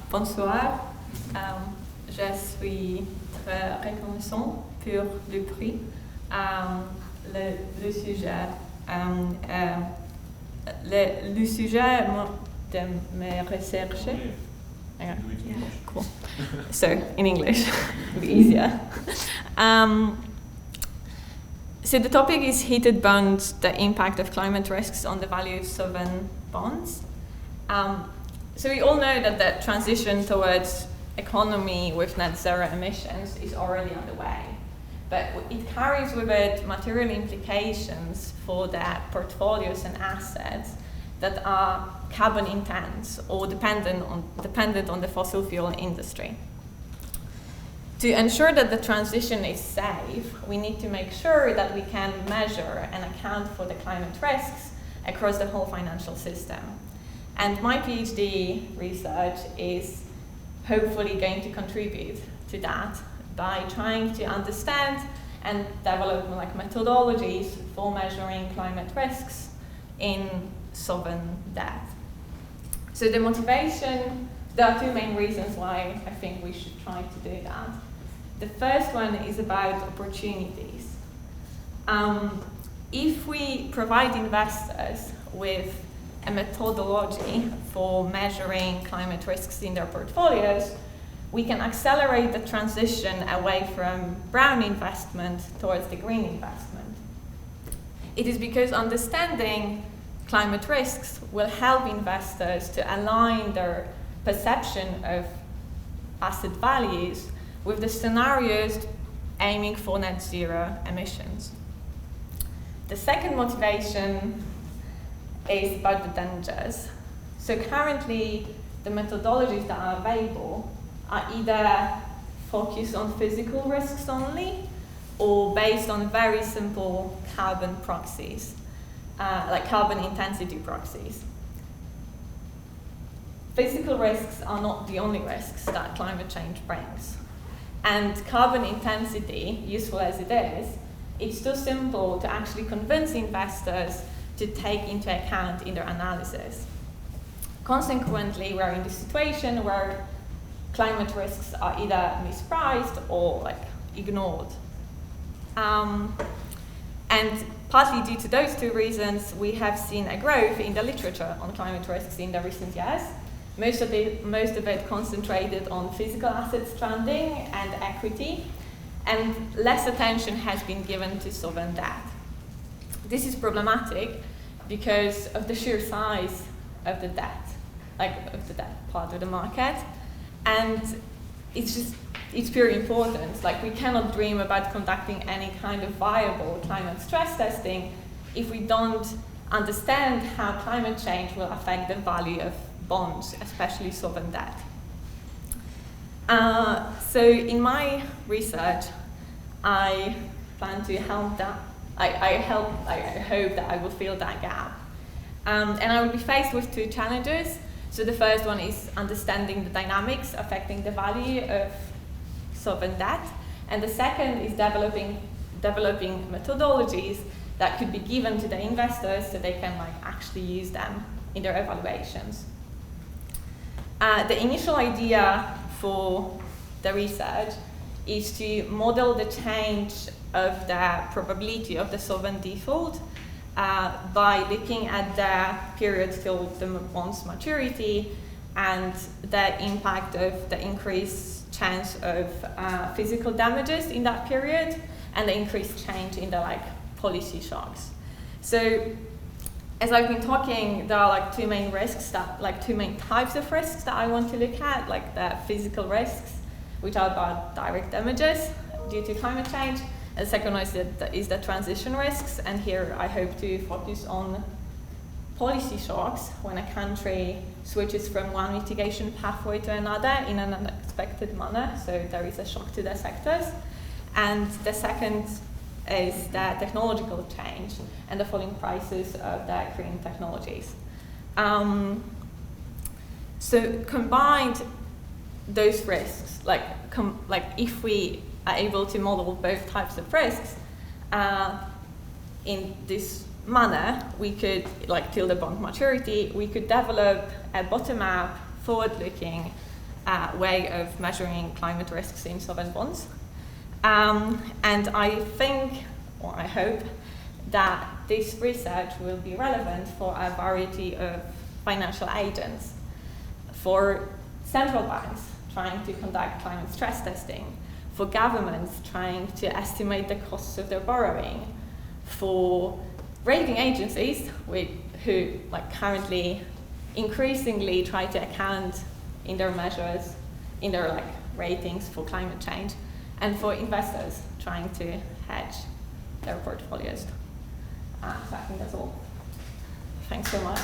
Bonsoir. Je suis très reconnaissant pour le prix. Le sujet de mes recherches. Okay. Yeah. Cool. So, in English, it'll be easier. So the topic is heated bonds, the impact of climate risks on the value of sovereign bonds. So we all know that the transition towards economy with net zero emissions is already underway, but it carries with it material implications for the portfolios and assets that are carbon intense or dependent on the fossil fuel industry. To ensure that the transition is safe, we need to make sure that we can measure and account for the climate risks across the whole financial system. And my PhD research is hopefully going to contribute to that by trying to understand and develop methodologies for measuring climate risks in sovereign debt. So the motivation, there are two main reasons why I think we should try to do that. The first one is about opportunities. If we provide investors with a methodology for measuring climate risks in their portfolios, we can accelerate the transition away from brown investment towards the green investment. It is because understanding climate risks will help investors to align their perception of asset values with the scenarios aiming for net zero emissions. The second motivation is about the dangers. So currently, the methodologies that are available are either focused on physical risks only or based on very simple carbon proxies, like carbon intensity proxies. Physical risks are not the only risks that climate change brings. And carbon intensity, useful as it is, it's too simple to actually convince investors to take into account in their analysis. Consequently, we're in this situation where climate risks are either mispriced or ignored. And partly due to those two reasons, we have seen a growth in the literature on climate risks in the recent years. Most of it concentrated on physical asset stranding and equity, and less attention has been given to sovereign debt. This is problematic because of the sheer size of the debt, of the debt part of the market, and it's very important. We cannot dream about conducting any kind of viable climate stress testing if we don't understand how climate change will affect the value of bonds, especially sovereign debt. So in my research, I plan to help that. I hope that I will fill that gap. And I will be faced with two challenges. So the first one is understanding the dynamics affecting the value of sovereign debt. And the second is developing methodologies that could be given to the investors so they can actually use them in their evaluations. The initial idea for the research is to model the change of the probability of the sovereign default by looking at the period till the bond's maturity and the impact of the increased chance of physical damages in that period and the increased change in the policy shocks. So as I've been talking, there are two main types of risks that I want to look at, the physical risks, which are about direct damages due to climate change. And the second one is the transition risks, and here I hope to focus on policy shocks when a country switches from one mitigation pathway to another in an unexpected manner, so there is a shock to the sectors. And the second is the technological change and the falling prices of the green technologies. So combined, those risks, if we are able to model both types of risks in this manner, we could, till the bond maturity, we could develop a bottom-up, forward-looking way of measuring climate risks in sovereign bonds. And I think, or I hope, that this research will be relevant for a variety of financial agents, for central banks trying to conduct climate stress testing, for governments trying to estimate the costs of their borrowing, for rating agencies who currently increasingly try to account in their measures, in their ratings for climate change, and for investors trying to hedge their portfolios. So I think that's all. Thanks so much.